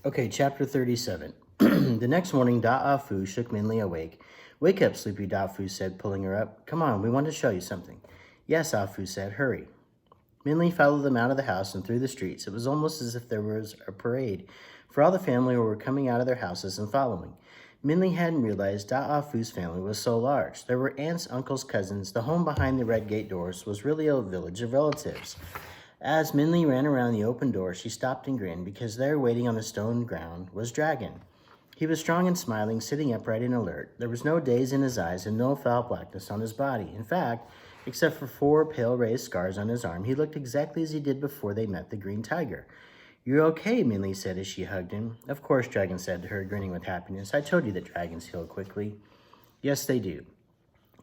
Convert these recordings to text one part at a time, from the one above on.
Okay, chapter 37. The next morning, Da'afu shook Minli awake. Wake up, sleepy, Da'afu said, pulling her up. Come on, we want to show you something. Yes, Afu said, hurry. Minli followed them out of the house and through the streets. It was almost as if there was a parade, for all the family were coming out of their houses and following. Minli hadn't realized Da'afu's family was so large. There were aunts, uncles, cousins. The home behind the red gate doors was really a village of relatives. As Minli ran around the open door, she stopped and grinned because there, waiting on the stone ground, was Dragon. He was strong and smiling, sitting upright and alert. There was no daze in his eyes and no foul blackness on his body. In fact, except for 4 pale raised scars on his arm, he looked exactly as he did before they met the green tiger. You're okay, Minli said as she hugged him. Of course, Dragon said to her, grinning with happiness. I told you that dragons heal quickly. Yes, they do,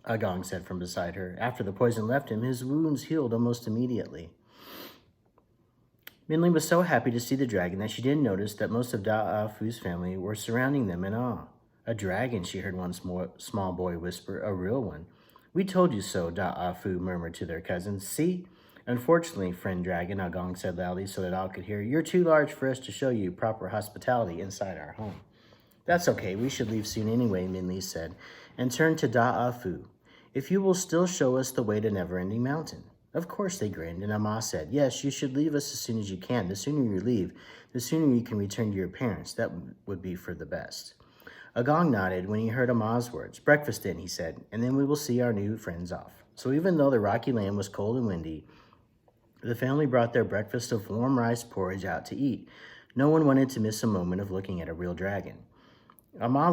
Agong said from beside her. After the poison left him, his wounds healed almost immediately. Minli was so happy to see the dragon that she didn't notice that most of Da'afu's family were surrounding them in awe. A dragon, she heard one small boy whisper, a real one. We told you so, Da'afu murmured to their cousins. See? Unfortunately, friend dragon, Agong said loudly so that all could hear, you're too large for us to show you proper hospitality inside our home. That's okay, we should leave soon anyway, Minli said, and turned to Da'afu. If you will still show us the way to Never-Ending Mountain. Of course, they grinned, and Amma said, yes, you should leave us as soon as you can. The sooner you leave, the sooner you can return to your parents. That would be for the best. Agong nodded when he heard Amma's words. Breakfast then, he said, and then we will see our new friends off. So even though the rocky land was cold and windy, the family brought their breakfast of warm rice porridge out to eat. No one wanted to miss a moment of looking at a real dragon. Amma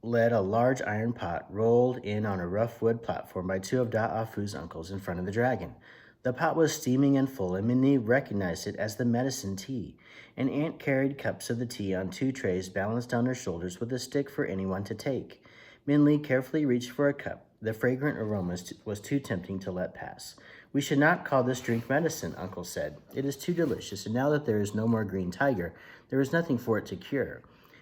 led a large iron pot rolled in on a rough wood platform by 2 of Da'afu's uncles in front of the dragon. The pot was steaming and full, and Minnie recognized it as the medicine tea. An aunt carried cups of the tea on 2 trays balanced on her shoulders with a stick for anyone to take. Minli carefully reached for a cup. The fragrant aroma was too tempting to let pass. We should not call this drink medicine, Uncle said. It is too delicious, and now that there is no more green tiger, there is nothing for it to cure.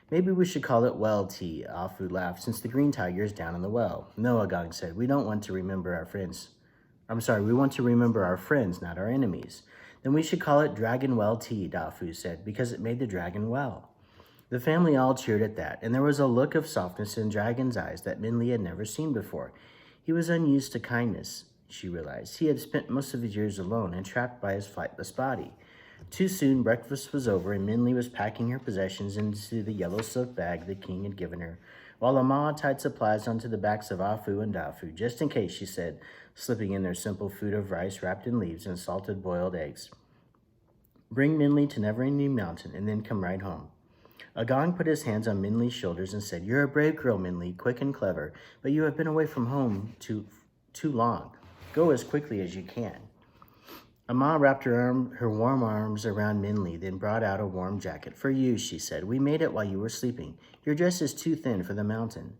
Maybe we should call it well tea, Afu laughed, since the green tiger is down in the well. No, Agong said, we want to remember our friends, not our enemies. Then we should call it dragon well tea, Dafu said, because it made the dragon well. The family all cheered at that, and there was a look of softness in Dragon's eyes that Minli had never seen before. He was unused to kindness, she realized. He had spent most of his years alone and trapped by his flightless body. Too soon, breakfast was over, and Minli was packing her possessions into the yellow silk bag the king had given her, while Amma tied supplies onto the backs of Afu and Dafu, just in case, she said, slipping in their simple food of rice wrapped in leaves and salted boiled eggs. Bring Minli to Never-Ending Mountain, and then come right home. Agong put his hands on Minli's shoulders and said, You're a brave girl, Minli, quick and clever, but you have been away from home too long. Go as quickly as you can. Amma wrapped her warm arms around Minli, then brought out a warm jacket. For you, she said. We made it while you were sleeping. Your dress is too thin for the mountain.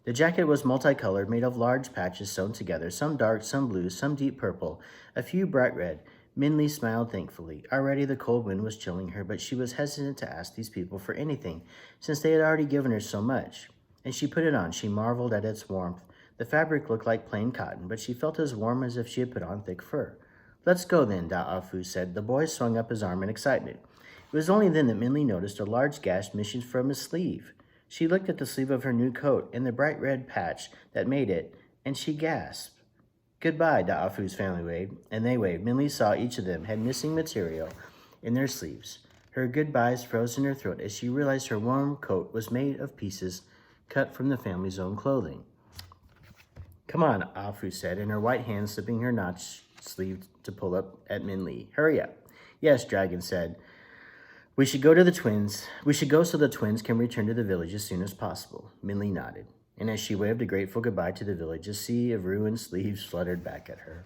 The jacket was multicolored, made of large patches sewn together, some dark, some blue, some deep purple, a few bright red. Minli smiled thankfully. Already the cold wind was chilling her, but she was hesitant to ask these people for anything, since they had already given her so much. And she put it on. She marveled at its warmth. The fabric looked like plain cotton, but she felt as warm as if she had put on thick fur. Let's go then, Da'afu said. The boy swung up his arm in excitement. It was only then that Minli noticed a large gash missing from his sleeve. She looked at the sleeve of her new coat and the bright red patch that made it, and she gasped. Goodbye, Da'afu's family waved, and they waved. Minli saw each of them had missing material in their sleeves. Her goodbyes froze in her throat as she realized her warm coat was made of pieces cut from the family's own clothing. Come on, Afu said, and her white hand slipping her notched sleeve to pull up at Minli. Hurry up. Yes, Dragon said. We should go so the twins can return to the village as soon as possible. Minli nodded, and as she waved a grateful goodbye to the village, a sea of ruined sleeves fluttered back at her.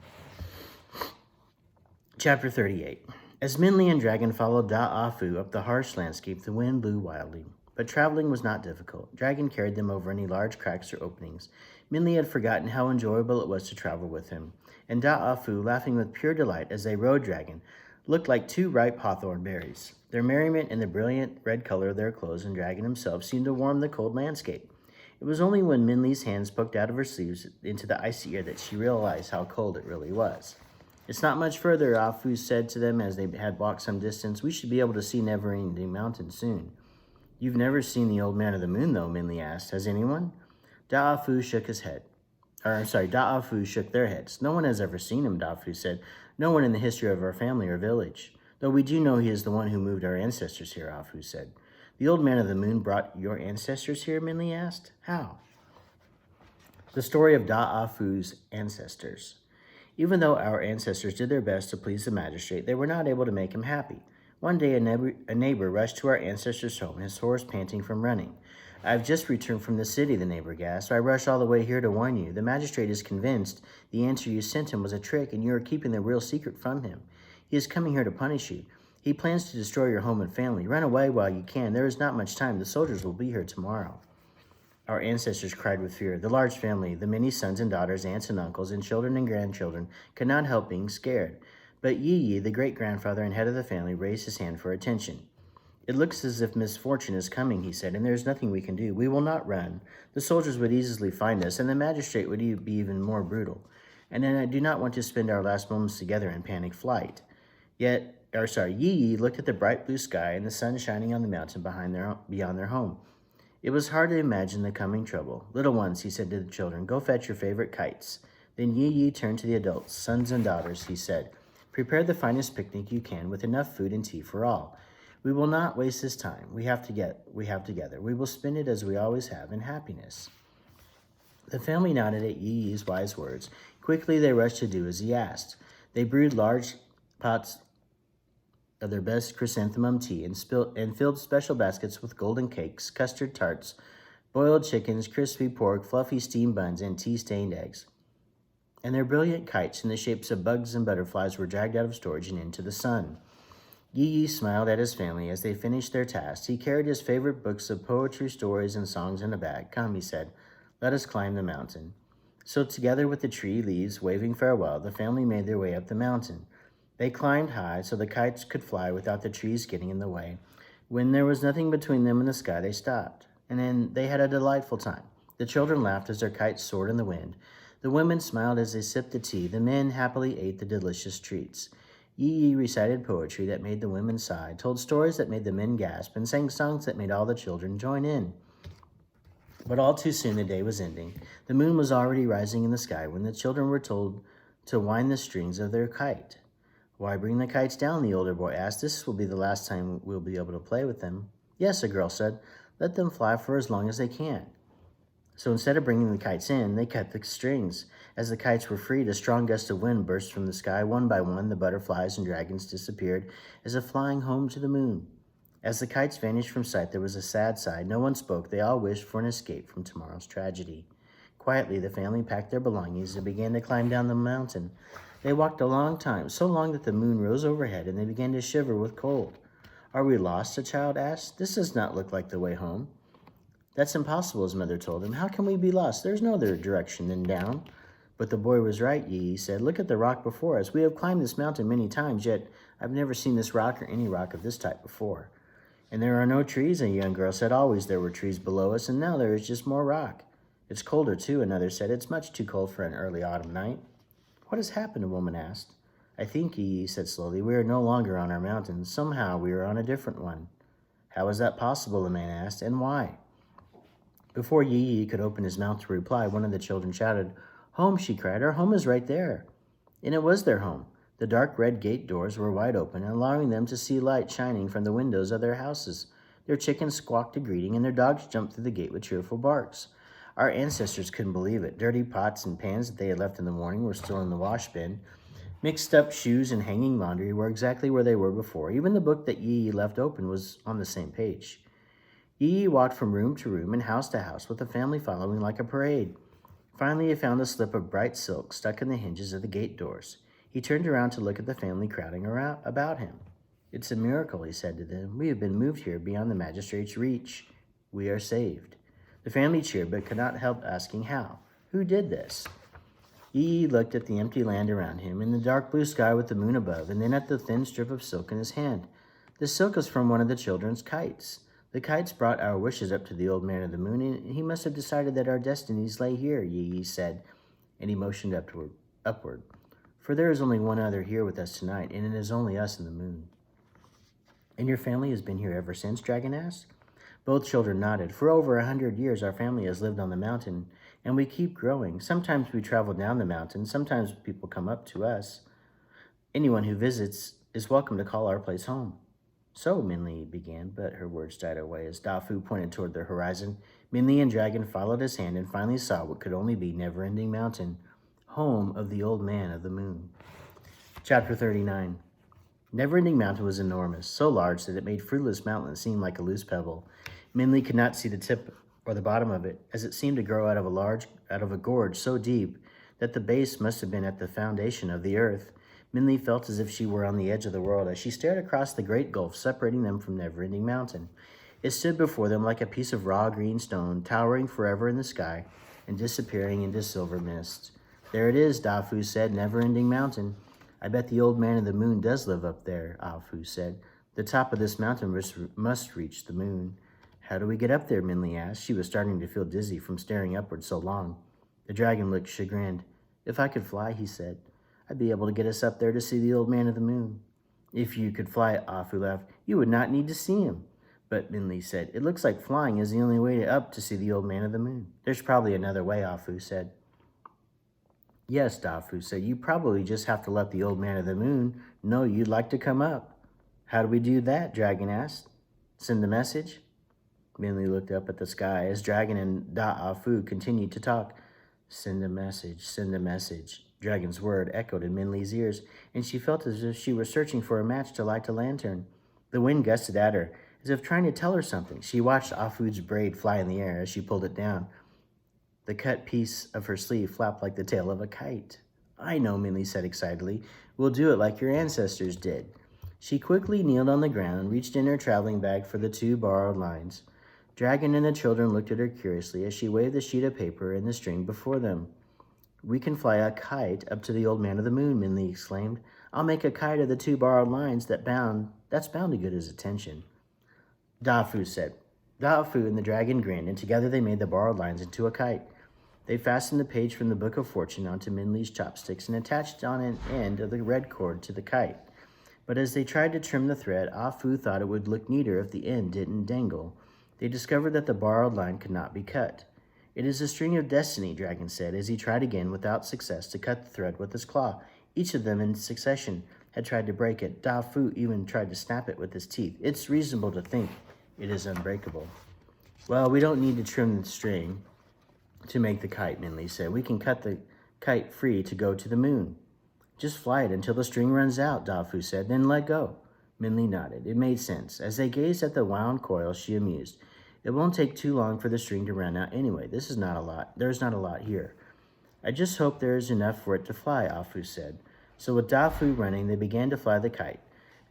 Chapter 38. As Minli and Dragon followed Da'afu up the harsh landscape, the wind blew wildly. But traveling was not difficult. Dragon carried them over any large cracks or openings. Minli had forgotten how enjoyable it was to travel with him, and Da'afu, laughing with pure delight as they rode Dragon, looked like 2 ripe hawthorn berries. Their merriment and the brilliant red color of their clothes and Dragon himself seemed to warm the cold landscape. It was only when Minli's hands poked out of her sleeves into the icy air that she realized how cold it really was. It's not much further, Afu said to them as they had walked some distance. We should be able to see Never-Ending Mountain soon. You've never seen the old man of the moon, though, Minli asked. Has anyone? Da'afu shook his head. Da'afu shook their heads. No one has ever seen him, Da'afu said. No one in the history of our family or village. Though we do know he is the one who moved our ancestors here, Afu said. The old man of the moon brought your ancestors here, Minli asked. How? The story of Da'afu's ancestors. Even though our ancestors did their best to please the magistrate, they were not able to make him happy. One day, a neighbor rushed to our ancestor's home, his horse panting from running. I've just returned from the city, the neighbor gasped. I rushed all the way here to warn you. The magistrate is convinced the answer you sent him was a trick, and you are keeping the real secret from him. He is coming here to punish you. He plans to destroy your home and family. Run away while you can. There is not much time. The soldiers will be here tomorrow. Our ancestors cried with fear. The large family, the many sons and daughters, aunts and uncles, and children and grandchildren, could not help being scared. But Yi, the great-grandfather and head of the family, raised his hand for attention. It looks as if misfortune is coming, he said, and there is nothing we can do. We will not run. The soldiers would easily find us, and the magistrate would be even more brutal. And then I do not want to spend our last moments together in panic flight. Yi looked at the bright blue sky and the sun shining on the mountain beyond their home. It was hard to imagine the coming trouble. Little ones, he said to the children, go fetch your favorite kites. Then Yi turned to the adults. Sons and daughters, he said, prepare the finest picnic you can with enough food and tea for all. We will not waste this time we have together. We will spend it as we always have in happiness. The family nodded at Yi's wise words. Quickly they rushed to do as he asked. They brewed large pots of their best chrysanthemum tea and filled special baskets with golden cakes, custard tarts, boiled chickens, crispy pork, fluffy steamed buns, and tea-stained eggs. And their brilliant kites in the shapes of bugs and butterflies were dragged out of storage and into the sun. Yi smiled at his family as they finished their tasks. He carried his favorite books of poetry, stories, and songs in a bag. Come, he said, let us climb the mountain. So together with the tree leaves waving farewell, the family made their way up the mountain. They climbed high so the kites could fly without the trees getting in the way. When there was nothing between them and the sky, they stopped. And then they had a delightful time. The children laughed as their kites soared in the wind. The women smiled as they sipped the tea. The men happily ate the delicious treats. Yi recited poetry that made the women sigh, told stories that made the men gasp, and sang songs that made all the children join in. But all too soon the day was ending. The moon was already rising in the sky when the children were told to wind the strings of their kite. Why bring the kites down? The older boy asked. This will be the last time we'll be able to play with them. Yes, a girl said. Let them fly for as long as they can. So instead of bringing the kites in, they cut the strings. As the kites were freed, a strong gust of wind burst from the sky. One by one, the butterflies and dragons disappeared as if flying home to the moon. As the kites vanished from sight, there was a sad sigh. No one spoke. They all wished for an escape from tomorrow's tragedy. Quietly, the family packed their belongings and began to climb down the mountain. They walked a long time, so long that the moon rose overhead and they began to shiver with cold. Are we lost? A child asked. This does not look like the way home. That's impossible, his mother told him. How can we be lost? There's no other direction than down. But the boy was right, Yi said. Look at the rock before us. We have climbed this mountain many times, yet I've never seen this rock or any rock of this type before. And there are no trees, a young girl said. Always there were trees below us, and now there is just more rock. It's colder, too, another said. It's much too cold for an early autumn night. What has happened, a woman asked. I think, Yi said slowly, we are no longer on our mountain. Somehow we are on a different one. How is that possible, the man asked, and why? Before Yi could open his mouth to reply, one of the children shouted, Home, she cried. Our home is right there. And it was their home. The dark red gate doors were wide open, allowing them to see light shining from the windows of their houses. Their chickens squawked a greeting, and their dogs jumped through the gate with cheerful barks. Our ancestors couldn't believe it. Dirty pots and pans that they had left in the morning were still in the wash bin. Mixed up shoes and hanging laundry were exactly where they were before. Even the book that Yi left open was on the same page. Yi walked from room to room and house to house with the family following like a parade. Finally, he found a slip of bright silk stuck in the hinges of the gate doors. He turned around to look at the family crowding about him. It's a miracle, he said to them. We have been moved here beyond the magistrate's reach. We are saved. The family cheered but could not help asking how. Who did this? Yi looked at the empty land around him, in the dark blue sky with the moon above, and then at the thin strip of silk in his hand. The silk was from one of the children's kites. The kites brought our wishes up to the old man of the moon, and he must have decided that our destinies lay here, Yi said, and he motioned upward. For there is only one other here with us tonight, and it is only us and the moon. And your family has been here ever since? Dragon asked. Both children nodded. For over 100 years, our family has lived on the mountain, and we keep growing. Sometimes we travel down the mountain. Sometimes people come up to us. Anyone who visits is welcome to call our place home. So, Minli began, but her words died away as Dafu pointed toward the horizon. Minli and Dragon followed his hand and finally saw what could only be Never-Ending Mountain, home of the Old Man of the Moon. Chapter 39. Never-Ending Mountain was enormous, so large that it made Fruitless Mountain seem like a loose pebble. Minli could not see the tip or the bottom of it, as it seemed to grow out of a gorge so deep that the base must have been at the foundation of the earth. Minli felt as if she were on the edge of the world as she stared across the great gulf separating them from Never-Ending Mountain. It stood before them like a piece of raw green stone, towering forever in the sky and disappearing into silver mist. There it is, Dafu said, Never-Ending Mountain. I bet the Old Man of the Moon does live up there, Afu said. The top of this mountain must reach the moon. How do we get up there, Minli asked. She was starting to feel dizzy from staring upward so long. The dragon looked chagrined. If I could fly, he said, I'd be able to get us up there to see the Old Man of the Moon. If you could fly, Afu laughed, you would not need to see him. But Minli said, it looks like flying is the only way up to see the Old Man of the Moon. There's probably another way, Afu said. Yes, Dafu said, you probably just have to let the Old Man of the Moon know you'd like to come up. How do we do that? Dragon asked. Send a message? Minli looked up at the sky as Dragon and Da'afu continued to talk. Send a message, send a message. Dragon's word echoed in Minli's ears, and she felt as if she were searching for a match to light the lantern. The wind gusted at her, as if trying to tell her something. She watched Afu's braid fly in the air as she pulled it down. The cut piece of her sleeve flapped like the tail of a kite. I know, Minli said excitedly. We'll do it like your ancestors did. She quickly kneeled on the ground and reached in her traveling bag for the 2 borrowed lines. Dragon and the children looked at her curiously as she waved the sheet of paper and the string before them. We can fly a kite up to the Old Man of the Moon, Minli exclaimed. I'll make a kite of the 2 borrowed lines that's bound to get his attention. Dafu said. Dafu and the dragon grinned, and together they made the borrowed lines into a kite. They fastened the page from the Book of Fortune onto Minli's chopsticks and attached on an end of the red cord to the kite. But as they tried to trim the thread, Afu thought it would look neater if the end didn't dangle. They discovered that the borrowed line could not be cut. It is a string of destiny, Dragon said, as he tried again without success to cut the thread with his claw. Each of them in succession had tried to break it. Dafu even tried to snap it with his teeth. It's reasonable to think it is unbreakable. Well, we don't need to trim the string to make the kite, Minli said. We can cut the kite free to go to the moon. Just fly it until the string runs out, Dafu said, then let go. Minli nodded. It made sense. As they gazed at the wound coil, she amused. It won't take too long for the string to run out anyway. There's not a lot here. I just hope there is enough for it to fly, Afu said. So with Dafu running, they began to fly the kite.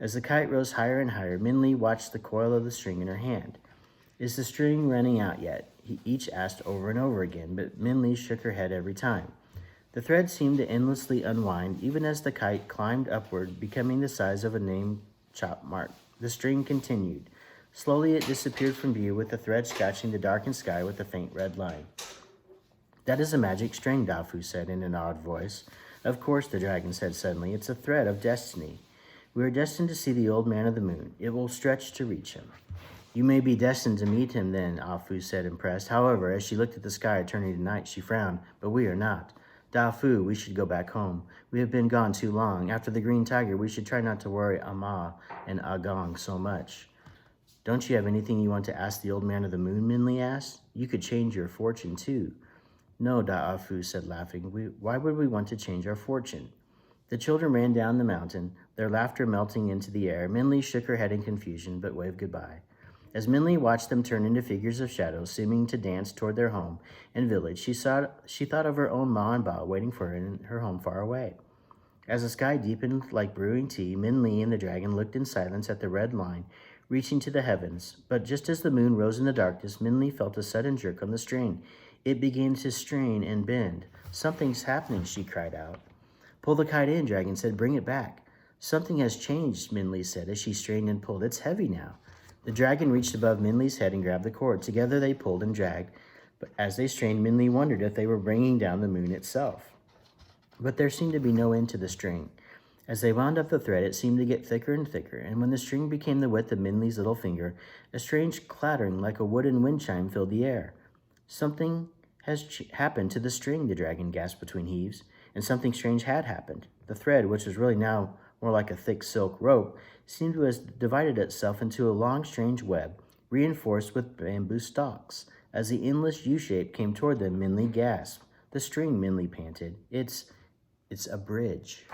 As the kite rose higher and higher, Minli watched the coil of the string in her hand. Is the string running out yet? He each asked over and over again, but Minli shook her head every time. The thread seemed to endlessly unwind, even as the kite climbed upward, becoming the size of a name chop mark. The string continued. Slowly it disappeared from view, with the thread scratching the darkened sky with a faint red line. That is a magic string, Dafu said in an awed voice. Of course, the dragon said suddenly, it's a thread of destiny. We are destined to see the Old Man of the Moon. It will stretch to reach him. You may be destined to meet him then, Afu said, impressed. However, as she looked at the sky turning to night, she frowned. But we are not. Dafu, we should go back home. We have been gone too long. After the green tiger, we should try not to worry Ama and Agong so much. Don't you have anything you want to ask the Old Man of the Moon, Minli asked. You could change your fortune, too. No, Da'afu said, laughing. Why would we want to change our fortune? The children ran down the mountain, their laughter melting into the air. Minli shook her head in confusion, but waved goodbye. As Minli watched them turn into figures of shadow, seeming to dance toward their home and village, she thought of her own Ma and Ba waiting for her in her home far away. As the sky deepened like brewing tea, Minli and the dragon looked in silence at the red line reaching to the heavens. But just as the moon rose in the darkness, Minli felt a sudden jerk on the string. It began to strain and bend. Something's happening, she cried out. Pull the kite in, Dragon said. Bring it back. Something has changed, Minli said as she strained and pulled. It's heavy now. The dragon reached above Minli's head and grabbed the cord. Together they pulled and dragged, but as they strained, Minli wondered if they were bringing down the moon itself. But there seemed to be no end to the string. As they wound up the thread, it seemed to get thicker and thicker, and when the string became the width of Minley's little finger, a strange clattering like a wooden wind chime filled the air. Something has happened to the string, the dragon gasped between heaves, and something strange had happened. The thread, which was really now more like a thick silk rope, seemed to have divided itself into a long, strange web, reinforced with bamboo stalks. As the endless U-shape came toward them, Minley gasped. The string, Minley panted. It's a bridge.